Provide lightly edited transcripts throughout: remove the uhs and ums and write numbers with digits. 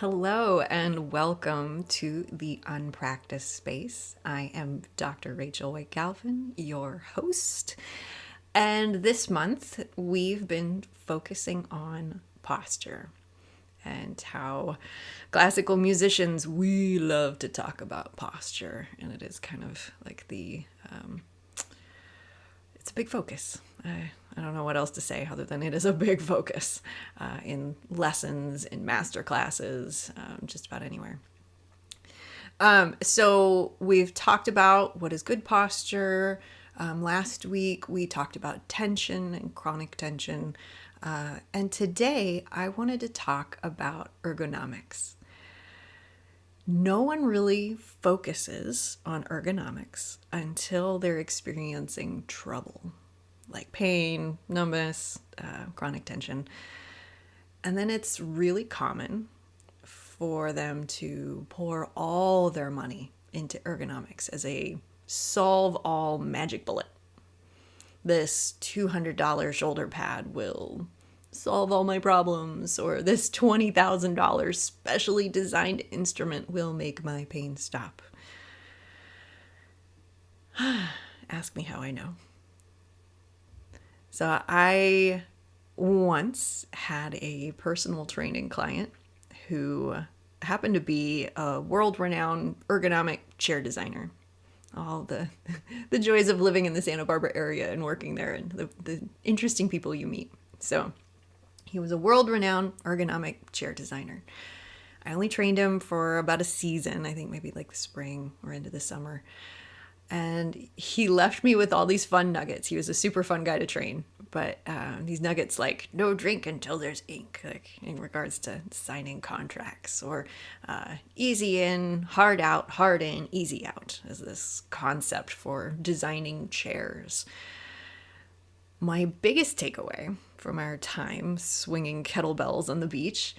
Hello and welcome to the Unpractice space. I am Dr. Rachel White Galvin, your host. And this month we've been focusing on posture and how classical musicians, we love to talk about posture. And it is kind of like it's a big focus. I don't know what else to say other than it is a big focus in lessons, in master classes, just about anywhere. So we've talked about what is good posture. Last week we talked about tension and chronic tension. And today I wanted to talk about ergonomics. No one really focuses on ergonomics until they're experiencing trouble, like pain, numbness, chronic tension. And then it's really common for them to pour all their money into ergonomics as a solve-all magic bullet. This $200 shoulder pad will solve all my problems, or this $20,000 specially designed instrument will make my pain stop. Ask me how I know. So I once had a personal training client who happened to be a world-renowned ergonomic chair designer. All the joys of living in the Santa Barbara area and working there, and the interesting people you meet. So he was a world-renowned ergonomic chair designer. I only trained him for about a season, I think maybe like the spring or into the summer. And he left me with all these fun nuggets. He was a super fun guy to train, but these nuggets like no drink until there's ink, like in regards to signing contracts, or easy in, hard out, hard in, easy out, as this concept for designing chairs. My biggest takeaway from our time swinging kettlebells on the beach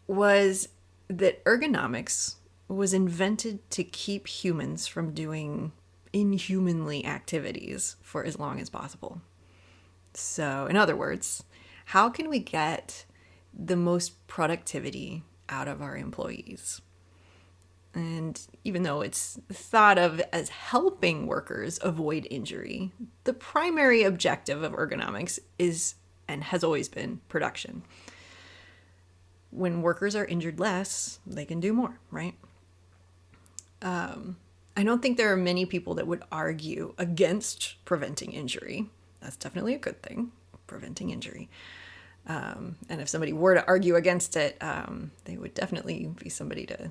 was that ergonomics was invented to keep humans from doing inhumanly activities for as long as possible. So, in other words, how can we get the most productivity out of our employees? And even though it's thought of as helping workers avoid injury, the primary objective of ergonomics is and has always been production. When workers are injured less, they can do more, right? I don't think there are many people that would argue against preventing injury. That's definitely a good thing, preventing injury. And if somebody were to argue against it, they would definitely be somebody to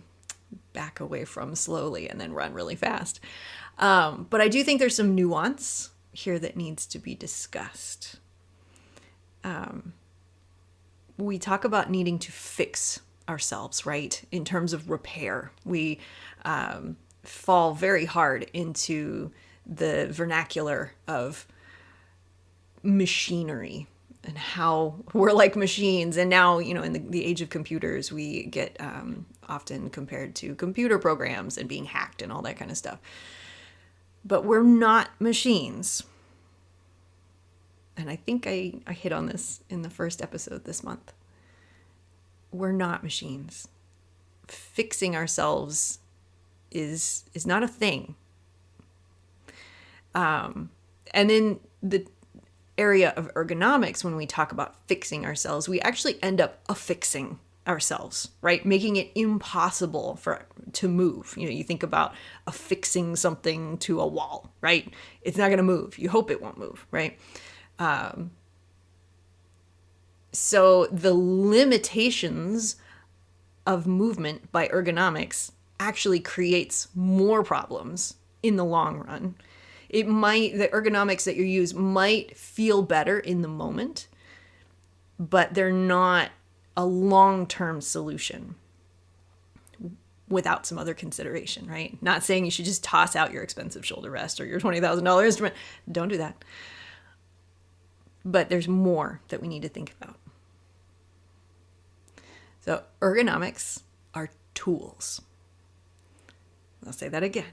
back away from slowly and then run really fast. But I do think there's some nuance here that needs to be discussed. We talk about needing to fix ourselves, right? In terms of repair, we fall very hard into the vernacular of machinery and how we're like machines. And now, in the age of computers, we get often compared to computer programs and being hacked and all that kind of stuff. But we're not machines. And I think I hit on this in the first episode this month. We're not machines. Fixing ourselves is not a thing. And in the area of ergonomics, when we talk about fixing ourselves, we actually end up affixing ourselves, right? Making it impossible to move. You think about affixing something to a wall, right? It's not going to move. You hope it won't move, right? So the limitations of movement by ergonomics actually creates more problems in the long run. The ergonomics that you use might feel better in the moment, but they're not a long-term solution without some other consideration, right? Not saying you should just toss out your expensive shoulder rest or your $20,000 instrument. Don't do that. But there's more that we need to think about. So ergonomics are tools. I'll say that again.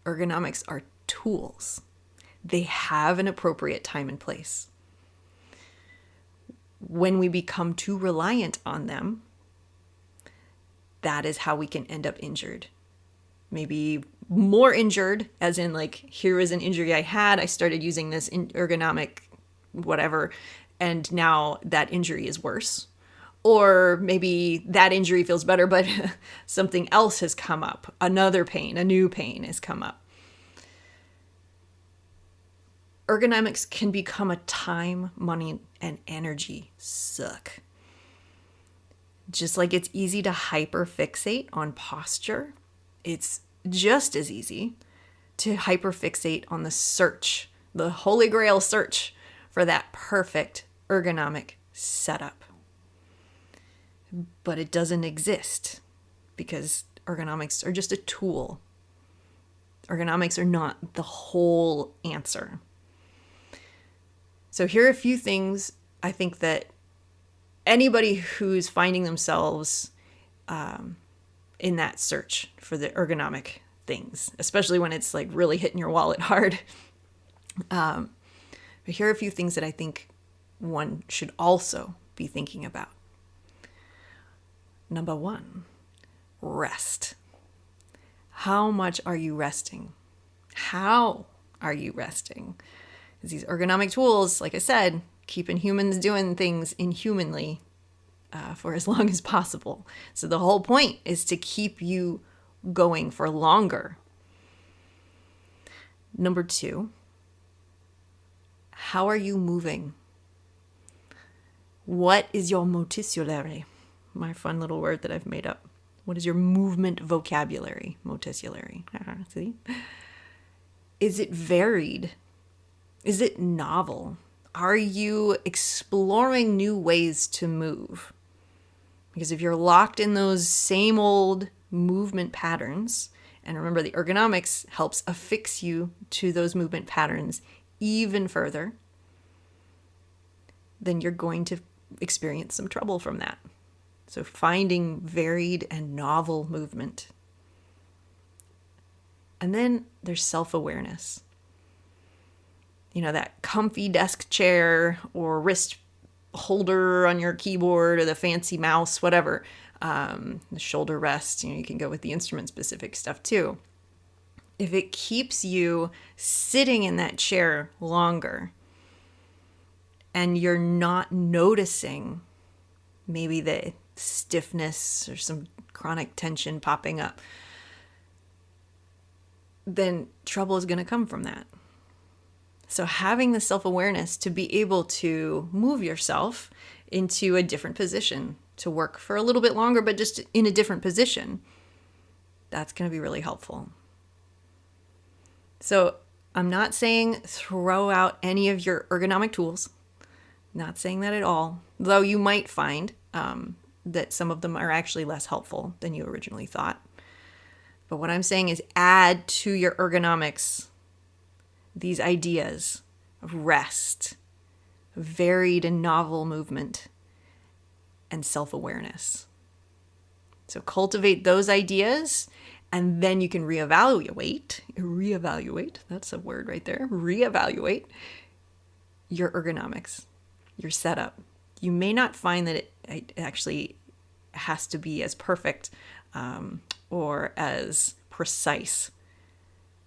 Ergonomics are tools. They have an appropriate time and place. When we become too reliant on them, that is how we can end up injured. Maybe more injured, as in like, here was an injury I had. I started using this ergonomic whatever, and now that injury is worse. Or maybe that injury feels better, but something else has come up. Another pain, a new pain has come up. Ergonomics can become a time, money, and energy suck. Just like it's easy to hyperfixate on posture, it's just as easy to hyperfixate on the search, the holy grail search for that perfect ergonomic setup. But it doesn't exist because ergonomics are just a tool. Ergonomics are not the whole answer. So here are a few things I think that anybody who's finding themselves in that search for the ergonomic things, especially when it's like really hitting your wallet hard. But here are a few things that I think one should also be thinking about. Number 1, rest. How much are you resting? How are you resting? Because these ergonomic tools, like I said, keeping humans doing things inhumanly for as long as possible. So the whole point is to keep you going for longer. Number 2, how are you moving? What is your moticillary? My fun little word that I've made up. What is your movement vocabulary? Moticillary. See? Is it varied? Is it novel? Are you exploring new ways to move? Because if you're locked in those same old movement patterns, and remember the ergonomics helps affix you to those movement patterns even further, then you're going to experience some trouble from that. So finding varied and novel movement. And then there's self-awareness. You know, that comfy desk chair or wrist holder on your keyboard or the fancy mouse, whatever, the shoulder rest, you can go with the instrument specific stuff too. If it keeps you sitting in that chair longer and you're not noticing maybe the stiffness or some chronic tension popping up, then trouble is going to come from that. So having the self-awareness to be able to move yourself into a different position, to work for a little bit longer, but just in a different position, that's going to be really helpful. So I'm not saying throw out any of your ergonomic tools. Not saying that at all, though you might find that some of them are actually less helpful than you originally thought. But what I'm saying is add to your ergonomics these ideas of rest, varied and novel movement, and self-awareness. So cultivate those ideas, and then you can reevaluate, that's a word right there, reevaluate your ergonomics, your setup. You may not find that it actually has to be as perfect or as precise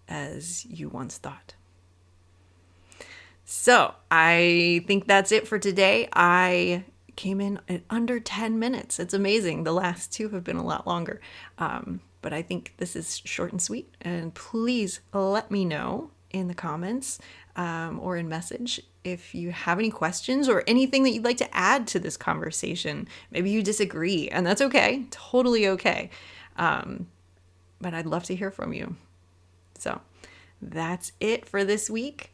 as you once thought. So I think that's it for today. I came in at under 10 minutes. It's amazing. The last 2 have been a lot longer. But I think this is short and sweet. And please let me know in the comments or in message if you have any questions or anything that you'd like to add to this conversation. Maybe you disagree, and that's okay. Totally okay. But I'd love to hear from you. So that's it for this week.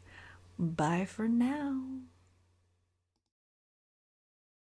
Bye for now.